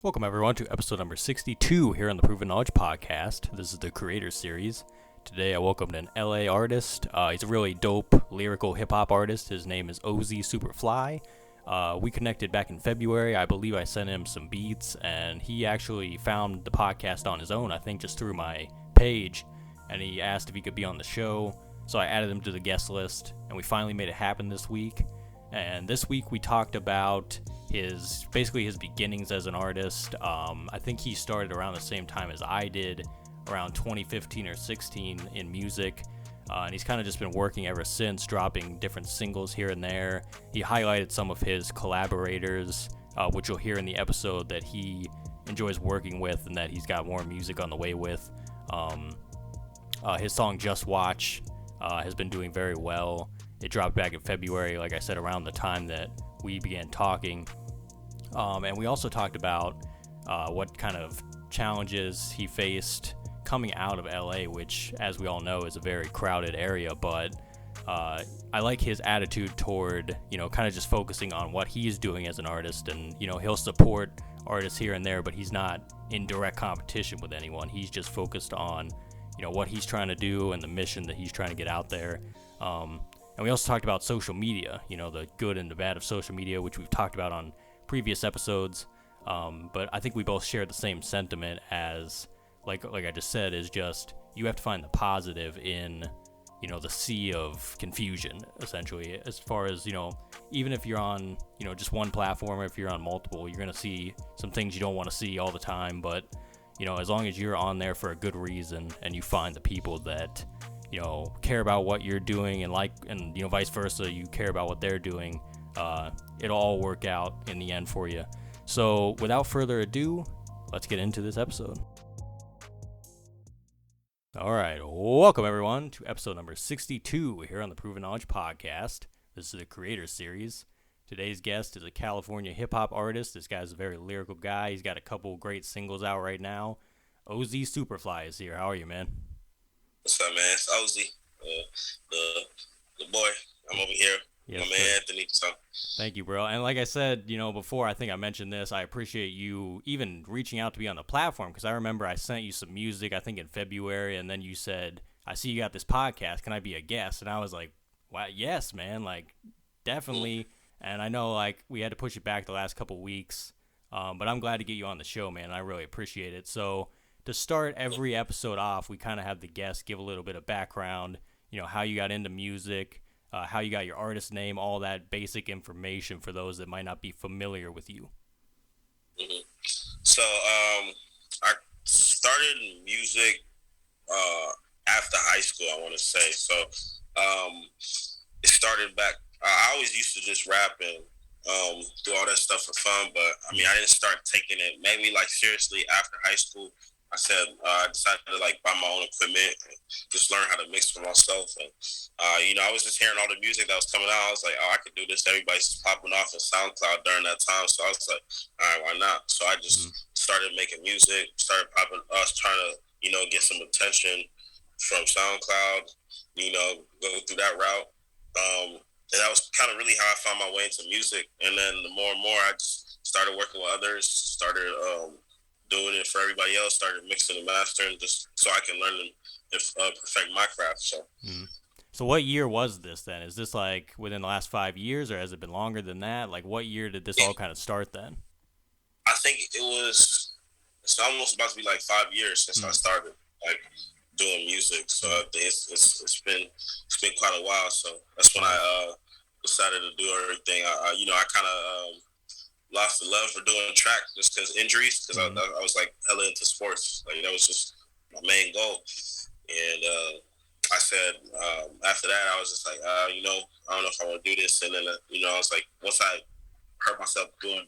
Welcome, everyone, to episode number 62 here on the Proven Knowledge Podcast. This is the Creator Series. Today, I welcomed an LA artist. He's a really dope lyrical hip-hop artist. His name is Ozi Superfly. We connected back in February. I believe I sent him some beats, and he actually found the podcast on his own, I think just through my page, and he asked if he could be on the show. So I added him to the guest list, and we finally made it happen this week. And this week we talked about his beginnings as an artist. I think he started around the same time as I did, around 2015 or 16 in music. And he's kind of just been working ever since, dropping different singles here and there. He highlighted some of his collaborators, which you'll hear in the episode that he enjoys working with and that he's got more music on the way with. His song Just Watch has been doing very well. It dropped back in February, like I said, around the time that we began talking. And we also talked about what kind of challenges he faced coming out of LA, which, as we all know, is a very crowded area. But I like his attitude toward, kind of just focusing on what he's doing as an artist. And, he'll support artists here and there, but he's not in direct competition with anyone. He's just focused on, what he's trying to do and the mission that he's trying to get out there. And we also talked about social media, the good and the bad of social media, which we've talked about on previous episodes. But I think we both share the same sentiment as, like I just said, is just you have to find the positive in, the sea of confusion, essentially. As far as, even if you're on, just one platform, or if you're on multiple, you're going to see some things you don't want to see all the time. But, as long as you're on there for a good reason and you find the people that care about what you're doing and vice versa, you care about what they're doing, it'll all work out in the end for you. So without further ado, let's get into this episode. All right, welcome everyone to episode number 62 here on the Proven Knowledge Podcast. This is the Creator Series. Today's guest is a California hip-hop artist. This guy's a very lyrical guy. He's got a couple great singles out right now. Ozi Superfly is here. How are you, man? What's up, man? It's Ozi, the boy. I'm over here. Yes, my man sir. Anthony. So. Thank you, bro. And like I said, before, I think I mentioned this, I appreciate you even reaching out to be on the platform, because I remember I sent you some music, I think in February, and then you said, I see you got this podcast. Can I be a guest? And I was like, wow, yes, man, like, definitely. And I know, like, we had to push it back the last couple weeks, but I'm glad to get you on the show, man. I really appreciate it. So to start every episode off, we kind of have the guest give a little bit of background, how you got into music, how you got your artist name, all that basic information for those that might not be familiar with you. Mm-hmm. So I started music after high school, I want to say. So it started back. I always used to just rap and do all that stuff for fun, but I didn't start taking it maybe like seriously after high school. I said I decided to like buy my own equipment and just learn how to mix for myself. And I was just hearing all the music that was coming out. I was like, oh, I could do this. Everybody's just popping off in SoundCloud during that time, so I was like, all right, why not? So I just started making music, started popping us, trying to get some attention from SoundCloud. Go through that route. And that was kind of really how I found my way into music. And then the more and more, I just started working with others, started doing it for everybody else, started mixing and mastering just so I can learn and perfect my craft. So what year was this then? Is this like within the last 5 years, or has it been longer than that? Like, what year did this all kind of start then? I think it's almost about to be like 5 years since I started like doing music. So I think it's been quite a while. So that's when I decided to do everything. I kind of lost the love for doing track just because injuries, because I was like hella into sports. Like that was just my main goal. And I said after that, I was just like, I don't know if I want to do this. And then I was like, once I heard myself doing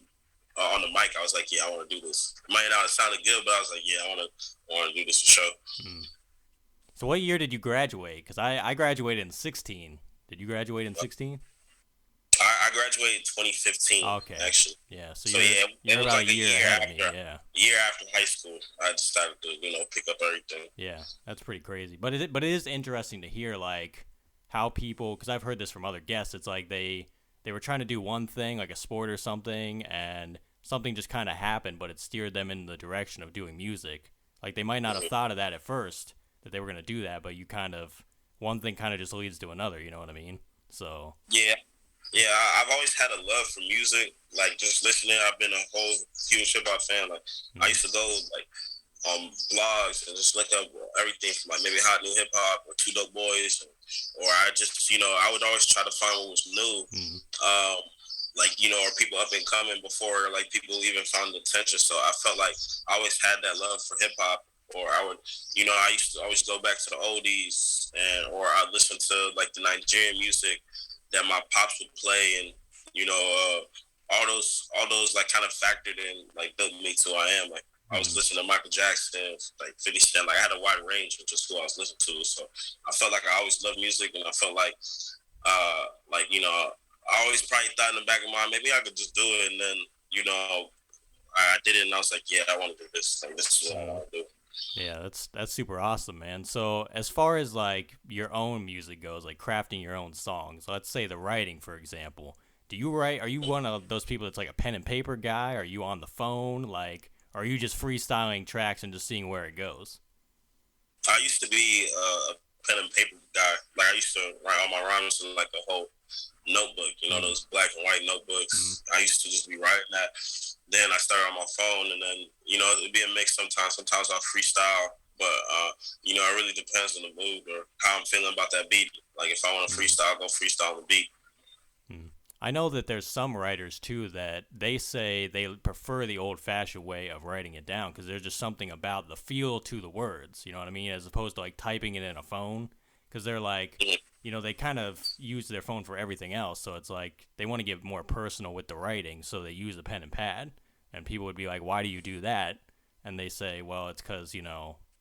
on the mic, I was like, yeah, I want to do this. It might not have sounded good, but I was like, yeah, I want to do this for sure. So what year did you graduate? Because I graduated in 16. Did you graduate in 16? I graduated in 2015. Okay. Actually. Yeah. So you're about like a year ahead of me. Yeah. A year after high school, I decided to pick up everything. Yeah, that's pretty crazy. But it is interesting to hear like how people, because I've heard this from other guests. It's like they were trying to do one thing, like a sport or something, and something just kind of happened, but it steered them in the direction of doing music. Like they might not have Mhm. thought of that at first that they were gonna do that, but you kind of one thing kind of just leads to another. You know what I mean? So. Yeah, yeah. I've always had a love for music. Like just listening, I've been a whole huge hip hop fan. Like I Mm, used to go like blogs and just look up everything from like maybe hot new hip hop or Two Dope Boys, or I just I would always try to find what was new. mm, Um, like or people up and coming before like people even found the attention. So I felt like I always had that love for hip hop. Or I would, I used to always go back to the oldies, or I'd listen to like the Nigerian music that my pops would play, and all those like kind of factored in, like built me to who I am. Like I was mm. listening to Michael Jackson, like 50 Cent. Like I had a wide range of just who I was listening to. So I felt like I always loved music, and I felt I always probably thought in the back of my mind maybe I could just do it, and then I did it, and I was like, yeah, I want to do this. Like this is what I Mm. want to do. Yeah, that's super awesome, man. So as far as like your own music goes, like crafting your own songs, let's say the writing, for example. Do you write? Are you one of those people that's like a pen and paper guy? Are you on the phone? Like, are you just freestyling tracks and just seeing where it goes? I used to be a pen and paper guy. Like I used to write all my rhymes in like a whole notebook. Mm, Those black and white mm, notebooks. I used to just be writing that. Then I started on my phone, and then it'd be a mix sometimes. Sometimes I'll freestyle, but it really depends on the mood or how I'm feeling about that beat. Like if I want to mm. freestyle, I'll go freestyle the beat. Hmm. I know that there's some writers too that they say they prefer the old-fashioned way of writing it down because there's just something about the feel to the words, you know what I mean, as opposed to like typing it in a phone. Because they're like, Mhm. they kind of use their phone for everything else, so it's like they want to get more personal with the writing, so they use a pen and pad. And people would be like, "Why do you do that?" And they say, "Well, it's because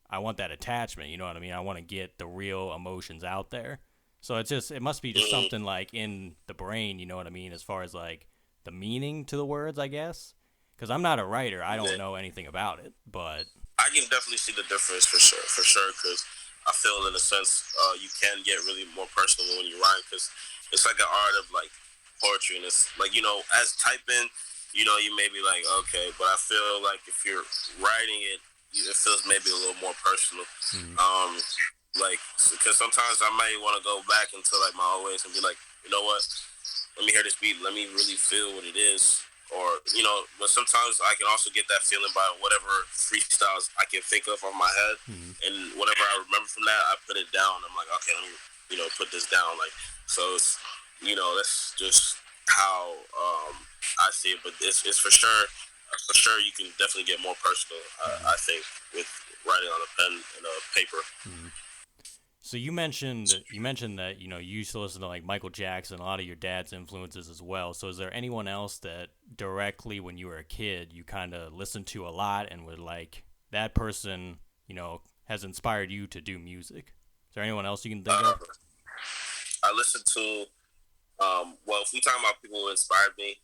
I want that attachment. You know what I mean? I want to get the real emotions out there." So it must be just Mhm. something like in the brain, you know what I mean, as far as like the meaning to the words, I guess. Because I'm not a writer, I don't Yeah. know anything about it, but I can definitely see the difference for sure. Because I feel in a sense you can get really more personal when you rhyme because it's like an art of like poetry, and it's like as typing, you may be like okay, but I feel like if you're writing it, it feels maybe a little more personal. mm, Um, like because sometimes I might want to go back into like my old ways and be like, you know what, let me hear this beat, let me really feel what it is. Or but sometimes I can also get that feeling by whatever freestyles I can think of on my head, mm, and whatever I remember from that, I put it down. I'm like, okay, let me put this down. Like so, it's that's just how I see it. But it's for sure you can definitely get more personal. mm, I think with writing on a pen and a paper. mm. So you mentioned that you used to listen to like Michael Jackson, a lot of your dad's influences as well. So is there anyone else that directly when you were a kid you kind of listened to a lot and would like that person has inspired you to do music? Is there anyone else you can think Uh, of? I listen to well, if we talking about people who inspired me,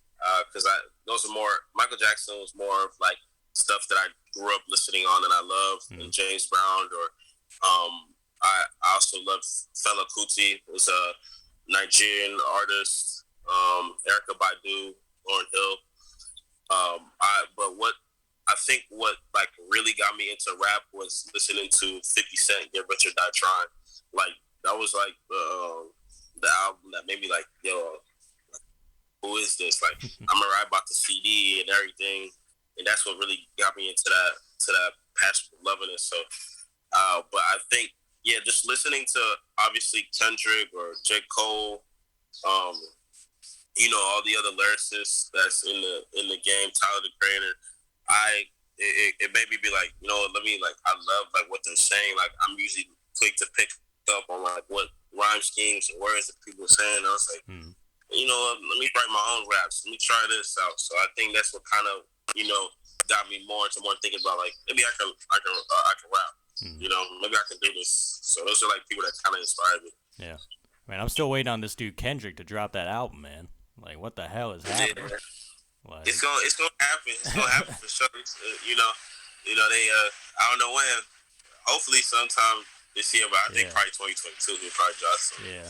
because those are more Michael Jackson was more of like stuff that I grew up listening on and I love, Mm, and James Brown or I also love Fela Kuti, who's a Nigerian artist, Erica Badu, Lauren Hill. But what I think what like really got me into rap was listening to 50 Cent, Get Rich or Die Trying. Like that was like the album that made me like, yo, who is this? Like I remember I bought the CD and everything, and that's what really got me into that passion of loving it. So, but I think just listening to obviously Kendrick or J Cole, um, all the other lyricists that's in the game, Tyler the Creator. It made me be like, let me like I love like what they're saying. Like I'm usually quick to pick up on like what rhyme schemes and words that people are saying. I was like, mm, let me write my own raps. Let me try this out. So I think that's what kind of got me more into more thinking about like maybe I can rap. mm. Maybe I can do this. So those are like people that kind of inspired me. Yeah, man, I'm still waiting on this dude Kendrick to drop that album, man. Like, what the hell is happening? Yeah, Like, it's gonna happen. It's gonna happen for sure. They I don't know when. Hopefully sometime this year, but I think yeah, probably 2022 he'll probably drop some. yeah.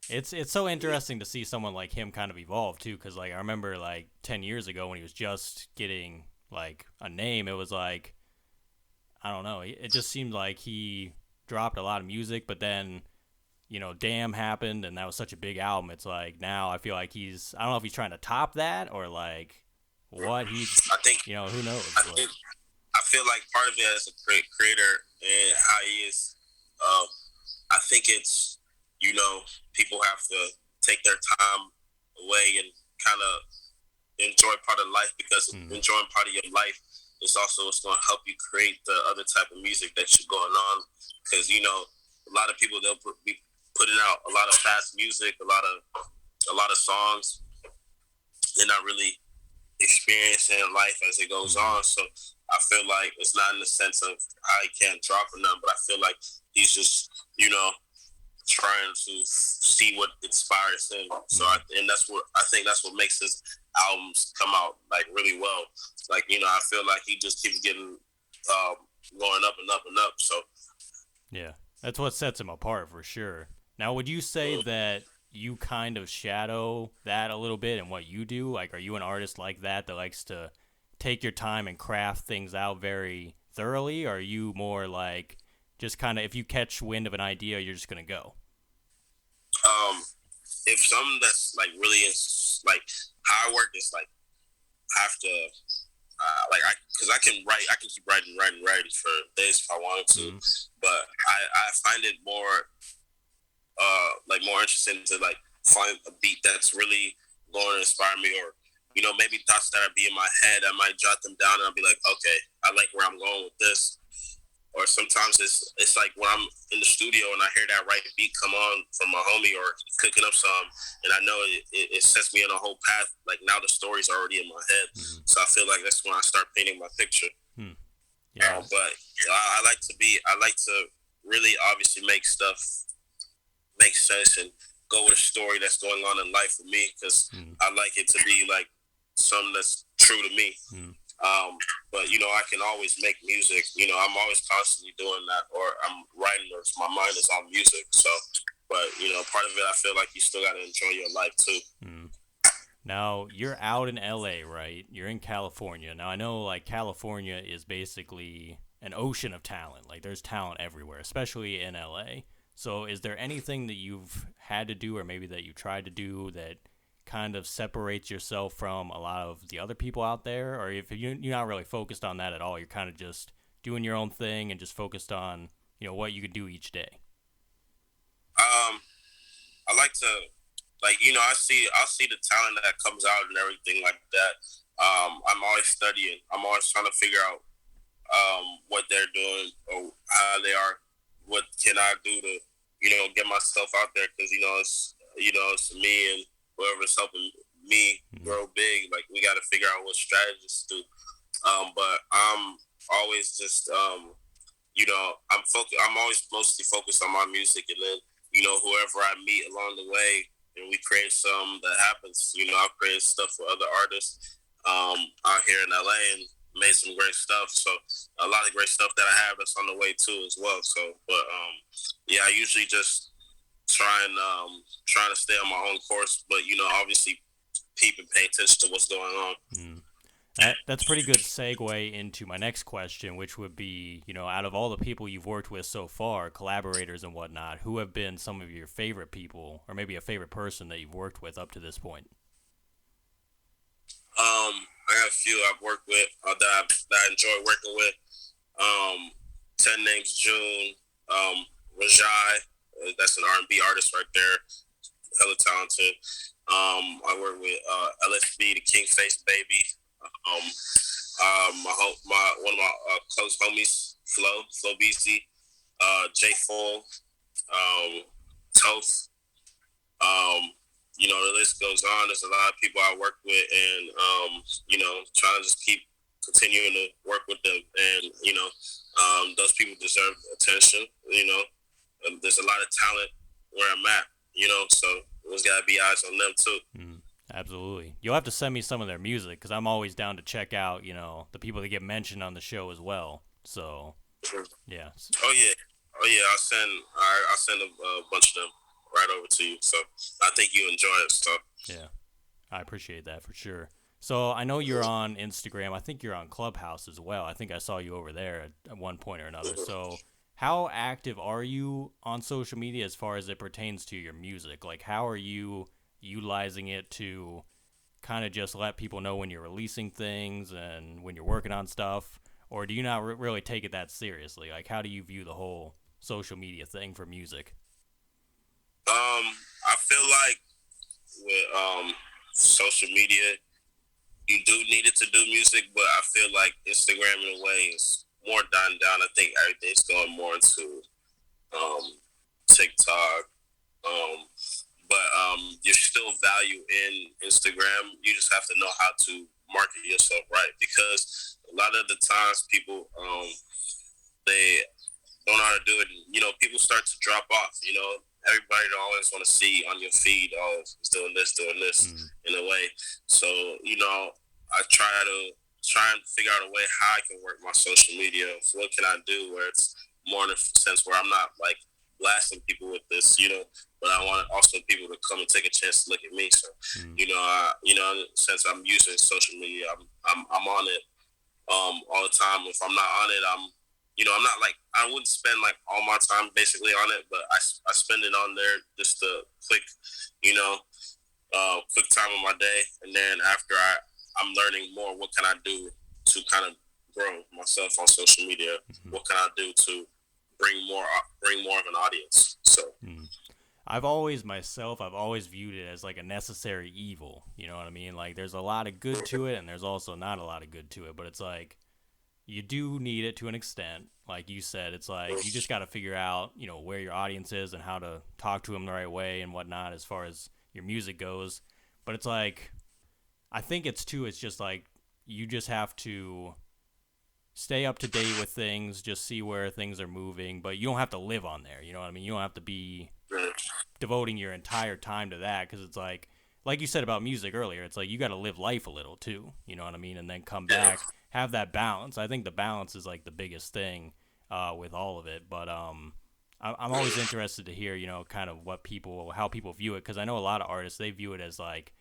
It's so interesting to see someone like him kind of evolve too, because like I remember like 10 years ago when he was just getting like a name, it was like I don't know, it just seemed like he dropped a lot of music, but then Damn happened, and that was such a big album. It's like now I feel like I don't know if he's trying to top that or like what he's, I think who knows, I but think I feel like part of it as a creator and how he is. Um, I think it's people have to take their time away and kind of enjoy part of life, because mm, enjoying part of your life is also what's going to help you create the other type of music that you're going on. Because a lot of people, they'll be putting out a lot of fast music, a lot of songs. They're not really experiencing life as it goes mm, on. So I feel like it's not in the sense of how he can't drop or nothing, but I feel like he's just trying to see what inspires him. So mm. and I think that's what makes his albums come out like really well. Like I feel like he just keeps getting going up and up and up. So Yeah, that's what sets him apart for sure. Now, would you say that you kind of shadow that a little bit in what you do? Like, are you an artist like that likes to take your time and craft things out very thoroughly? Or are you more like just kind of if you catch wind of an idea, you're just gonna go? um, if something that's like really is like how I work is like I have to like because I can keep writing for days if I wanted to, Mm-hmm. but I find it more like more interesting to like find a beat that's really going to inspire me, or maybe thoughts that are be in my head. I might jot them down and I'll be like, okay, I like where I'm going with this. Or sometimes it's like when I'm in the studio and I hear that right beat come on from my homie or cooking up some, and I know it sets me on a whole path. Like now the story's already in my head, Mm-hmm. so I feel like that's when I start painting my picture. Hmm. Yeah. But I like to really obviously make stuff make sense and go with a story that's going on in life for me, because Mm-hmm. I like it to be like something that's true to me. Mm-hmm. Um, but I can always make music. I'm always constantly doing that, or I'm writing, or my mind is on music. So, but part of it, I feel like you still got to enjoy your life too. Mm-hmm. Now you're out in LA, right? You're in California. Now I know like California is basically an ocean of talent. Like there's talent everywhere, especially in LA. So is there anything that you've had to do or maybe that you tried to do that kind of separates yourself from a lot of the other people out there, or if you're not really focused on that at all, you're kind of just doing your own thing and just focused on, what you could do each day? Um, I like to, like I'll see the talent that comes out and everything like that. I'm always studying. I'm always trying to figure out what they're doing or how they are. What can I do to get myself out there? Because it's me and whoever's helping me Mm-hmm. grow big. Like we got to figure out what strategies to do. But I'm always just I'm always mostly focused on my music, and then whoever I meet along the way, and we create some that happens. I've created stuff for other artists out here in LA and made some great stuff. So a lot of great stuff that I have that's on the way too as well. So, but yeah, I usually just trying to stay on my own course, but obviously peep and pay attention to what's going on. Mm-hmm. That's a pretty good segue into my next question, which would be, out of all the people you've worked with so far, collaborators and whatnot, who have been some of your favorite people, or maybe a favorite person that you've worked with up to this point? I have a few I've worked with that I enjoy working with. Um, 10 Names June, Rajai, that's an R&B artist right there, hella talented. I work with LSB, the King Face Baby. Um, my one of my close homies, Flo BC, J Full, Toast. Um, the list goes on. There's a lot of people I work with, and trying to just keep continuing to work with them. And those people deserve attention. There's a lot of talent where I'm at. So there's got to be eyes on them too. Mm, absolutely. You'll have to send me some of their music because I'm always down to check out, the people that get mentioned on the show as well. So, Mhm. yeah. Oh yeah, oh yeah. I'll send a bunch of them. right over to you. So I think you enjoy it. So Yeah, I appreciate that for sure. So I know you're on Instagram. I think you're on Clubhouse as well. I think I saw you over there at one point or another. So how active are you on social media as far as it pertains to your music? Like, how are you utilizing it to kind of just let people know when you're releasing things and when you're working on stuff? Or do you not really take it that seriously? Like, how do you view the whole social media thing for music? I feel like with social media, you do need it to do music, but I feel like Instagram in a way is more done down. I think everything's going more into um, TikTok. Um, but there's still value in Instagram. You just have to know how to market yourself right, because a lot of the times people they don't know how to do it. People start to drop off. Everybody don't always want to see on your feed, oh, it's doing this Mm. in a way. So, I try and figure out a way how I can work my social media. So what can I do where it's more in a sense where I'm not like blasting people with this, but I want also people to come and take a chance to look at me. So, Mm. since I'm using social media, I'm on it all the time. If I'm not on it, I'm not like, I wouldn't spend like all my time basically on it, but I spend it on there just a quick, you know, quick time of my day, and then after I'm learning more. What can I do to kind of grow myself on social media? Mm-hmm. What can I do to bring more of an audience? So Mm. I've always viewed it as like a necessary evil. You know what I mean? Like, there's a lot of good to it, and there's also not a lot of good to it. But it's like you do need it to an extent. Like you said, it's like you just got to figure out, where your audience is and how to talk to them the right way and whatnot as far as your music goes. But it's like I think it's just like you just have to stay up to date with things, just see where things are moving, but you don't have to live on there. You know what I mean? You don't have to be devoting your entire time to that, because it's like you said about music earlier, it's like you got to live life a little too. You know what I mean? And then come back, have that balance. I think the balance is like the biggest thing with all of it. But I'm always interested to hear, kind of how people view it, because I know a lot of artists, they view it as like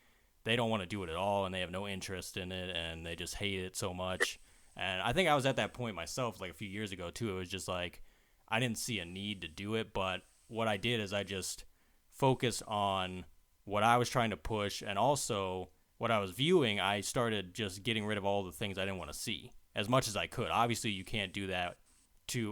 they don't want to do it at all and they have no interest in it and they just hate it so much. And I think I was at that point myself like a few years ago too. It was just like I didn't see a need to do it, but what I did is I just focused on what I was trying to push, and also what I was viewing. I started just getting rid of all the things I didn't want to see as much as I could. Obviously, you can't do that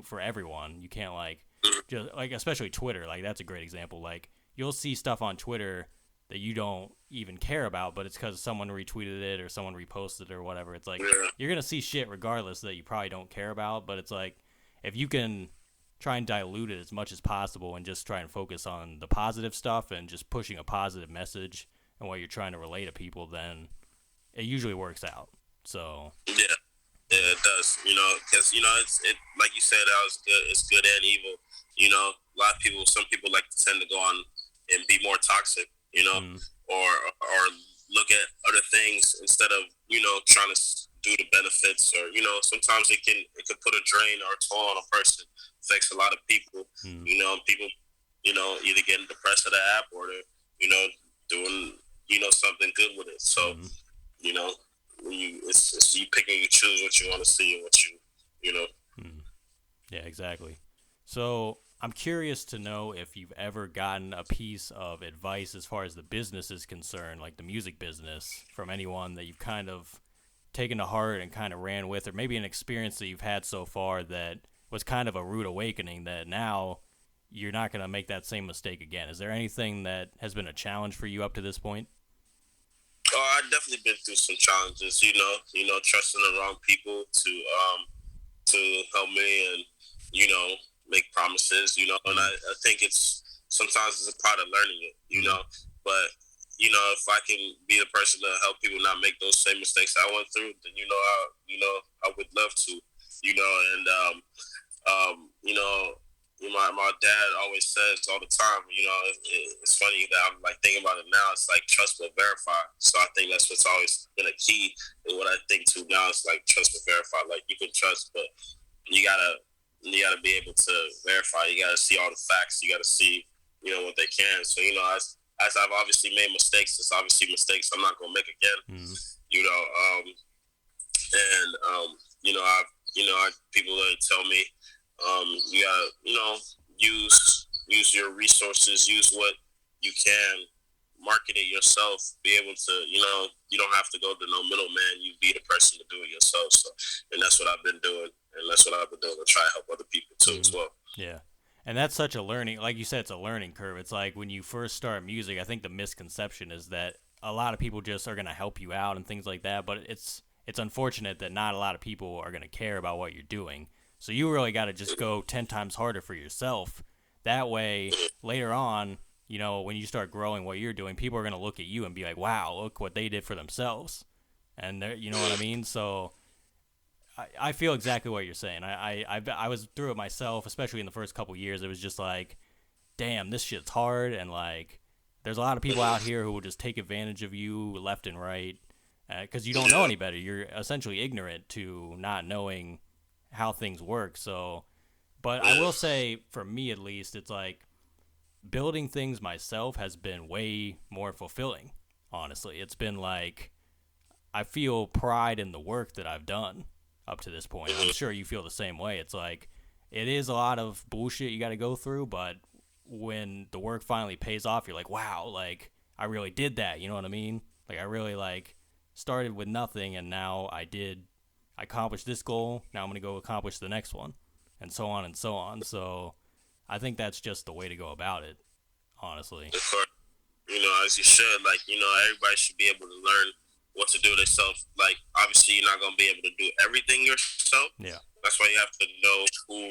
for everyone. You can't like just like, especially Twitter. Like, that's a great example. Like, you'll see stuff on Twitter that you don't even care about, but it's because someone retweeted it or someone reposted it or whatever. It's like yeah, you're gonna see shit regardless that you probably don't care about. But it's like if you can try and dilute it as much as possible and just try and focus on the positive stuff and just pushing a positive message and what you're trying to relay to people, then it usually works out. So yeah. Yeah, it does. Because it's like you said, that was good. It's good and evil. A lot of people, some people like to tend to go on and be more toxic. mm, Or look at other things instead of trying to do the benefits. Or sometimes it can put a drain or a toll on a person. Affects a lot of people. mm, People either getting depressed at the app, or they're doing something good with it. So mm, you know, it's you pick and you choose what you want to see and what you know. mm. Yeah, exactly. So I'm curious to know if you've ever gotten a piece of advice as far as the business is concerned, like the music business, from anyone that you've kind of taken to heart and kind of ran with, or maybe an experience that you've had so far that was kind of a rude awakening that now you're not going to make that same mistake again. Is there anything that has been a challenge for you up to this point? Oh, I've definitely been through some challenges. Trusting the wrong people to help me, and make promises. And Mm, I think it's sometimes it's a part of learning it. mm, But if I can be the person to help people not make those same mistakes I went through, then I would love to. And my dad always says all the time. It's funny that I'm like thinking about it now. It's like trust but verify. So I think that's what's always been a key. And what I think too now is like trust but verify. Like, you can trust, but you gotta be able to verify. You gotta see all the facts. You gotta see. what they can. So as I've obviously made mistakes, it's obviously mistakes I'm not gonna make again. Mm. You know, and I people that tell me, you gotta use your resources, use what you can, market it yourself, be able to, you don't have to go to no middleman. You be the person to do it yourself. So, and that's what I've been doing, and that's what I've been doing to try to help other people too as Mm. well. Yeah. And that's such a learning, like you said, it's a learning curve. It's like when you first start music, I think the misconception is that a lot of people just are going to help you out and things like that, but it's unfortunate that not a lot of people are going to care about what you're doing. So you really got to just go 10 times harder for yourself. That way, later on, when you start growing what you're doing, people are going to look at you and be like, wow, look what they did for themselves. And you know what I mean? So I feel exactly what you're saying. I was through it myself, especially in the first couple years. It was just like, damn, this shit's hard, and like, there's a lot of people out here who will just take advantage of you left and right because you don't know any better. You're essentially ignorant to not knowing how things work. So, but I will say, for me at least, it's like building things myself has been way more fulfilling. Honestly, it's been like I feel pride in the work that I've done up to this point. I'm sure you feel the same way. It's like it is a lot of bullshit you got to go through, but when the work finally pays off, you're like, wow, like I really did that. You know what I mean? Like I really like started with nothing, and now I accomplished this goal. Now I'm gonna go accomplish the next one, and so on and so on. So I think that's just the way to go about it, honestly. Of course, as you should. Like, everybody should be able to learn what to do themselves. Like, obviously, you're not gonna be able to do everything yourself. Yeah. That's why you have to know who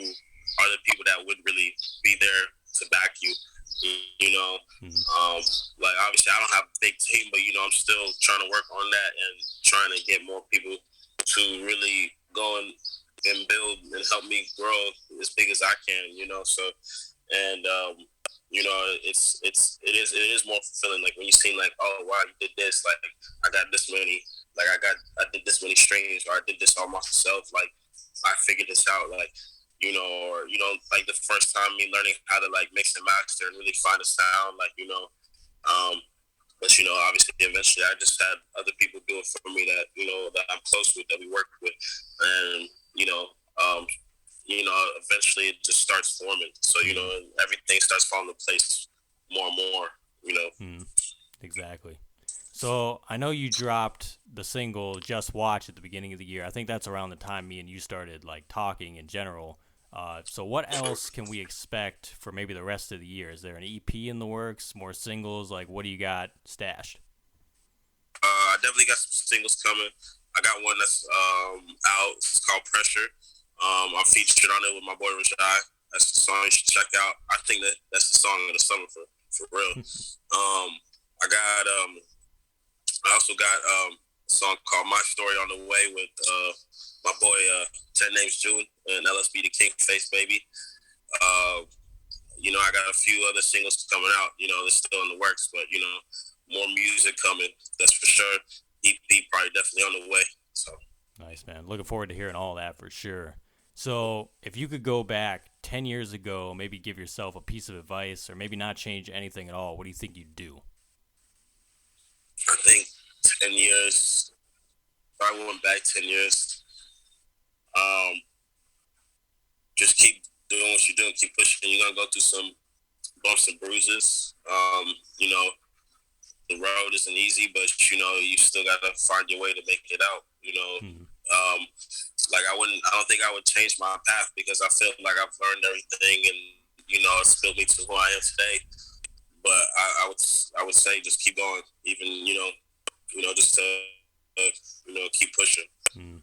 are the people that would really be there to back you. You know, Mm-hmm. like obviously, I don't have a big team, but I'm still trying to work on that and trying to get more people to really go and build and help me grow as big as I can. So and it is more fulfilling, like when you see like, oh wow, you did this, like I got this many, like I did this many streams, or I did this all myself, like I figured this out, like or like the first time me learning how to like mix and master and really find a sound, like um but obviously eventually I just had other people do it for me that that I'm close with, that we work with, and um eventually it just starts forming. So, Mm-hmm. everything starts falling into place more and more. Mm-hmm. Exactly. So I know you dropped the single "Just Watch" at the beginning of the year. I think that's around the time me and you started like talking in general. So what else can we expect for maybe the rest of the year? Is there an EP in the works? More singles? Like, what do you got stashed? I definitely got some singles coming. I got one that's out. It's called Pressure. I'm featured on it with my boy Rashai. That's the song you should check out. I think that's the song of the summer for real. I got I also got a song called My Story on the way with my boy 10 Names June and LSB the King Face Baby. Uh, I got a few other singles coming out. They're still in the works, but more music coming. That's for sure. EP probably definitely on the way. So Nice, man. Looking forward to hearing all that for sure. So, if you could go back 10 years ago, maybe give yourself a piece of advice or maybe not change anything at all, what do you think you'd do? I think 10 years. If I went back 10 years, um, just keep doing what you're doing. Keep pushing. You're gonna go through some bumps and bruises. The road isn't easy, but you still gotta find your way to make it out. Mm-hmm. Like I don't think I would change my path, because I feel like I've learned everything, and it's built me to who I am today. But I would say just keep going, even just to keep pushing. Mm-hmm.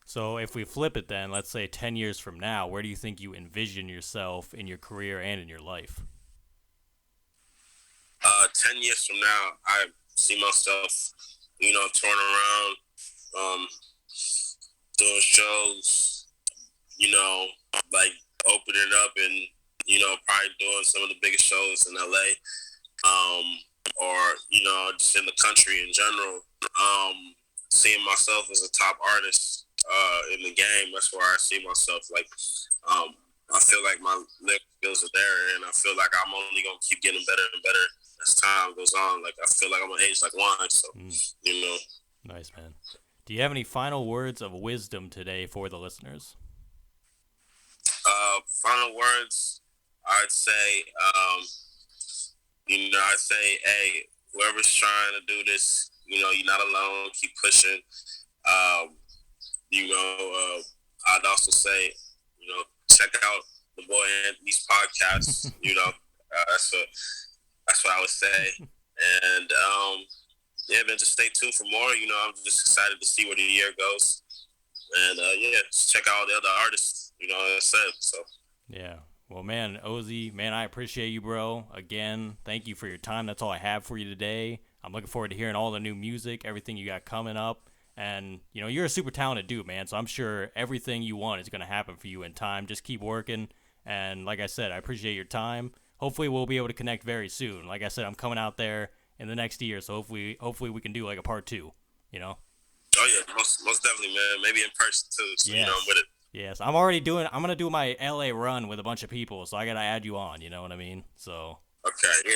So, if we flip it then, let's say 10 years from now, where do you think you envision yourself in your career and in your life? 10 years from now, I see myself, touring around, um, doing shows, like opening up and probably doing some of the biggest shows in LA, or just in the country in general. Seeing myself as a top artist in the game. That's where I see myself. Like, I feel like my lyric skills are there, and I feel like I'm only gonna keep getting better and better as time goes on. Like I feel like I'm gonna age like wine. So you know. Nice, man. Do you have any final words of wisdom today for the listeners? Final words, I'd say, I'd say, hey, whoever's trying to do this, you're not alone. Keep pushing. Um, I'd also say, check out the boy Anthony's podcast. That's what I would say. And yeah, man, just stay tuned for more. I'm just excited to see where the year goes. And just check out the other artists. As I said. So. Yeah. Well, man, Ozi, man, I appreciate you, bro. Again, thank you for your time. That's all I have for you today. I'm looking forward to hearing all the new music, everything you got coming up. And, you're a super talented dude, man. So I'm sure everything you want is going to happen for you in time. Just keep working. And like I said, I appreciate your time. Hopefully we'll be able to connect very soon. Like I said, I'm coming out there in the next year. So hopefully we can do like a part 2, Oh, yeah, most definitely, man. Maybe in person, too. So, yes. I'm with it. Yes, I'm going to do my LA run with a bunch of people, so I got to add you on, you know what I mean? So. Okay, yeah.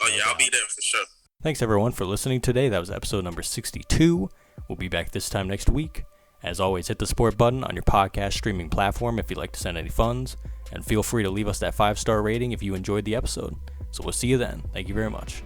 Oh, yeah, I'll be there for sure. Thanks, everyone, for listening today. That was episode number 62. We'll be back this time next week. As always, hit the support button on your podcast streaming platform if you'd like to send any funds, and feel free to leave us that 5-star rating if you enjoyed the episode. So we'll see you then. Thank you very much.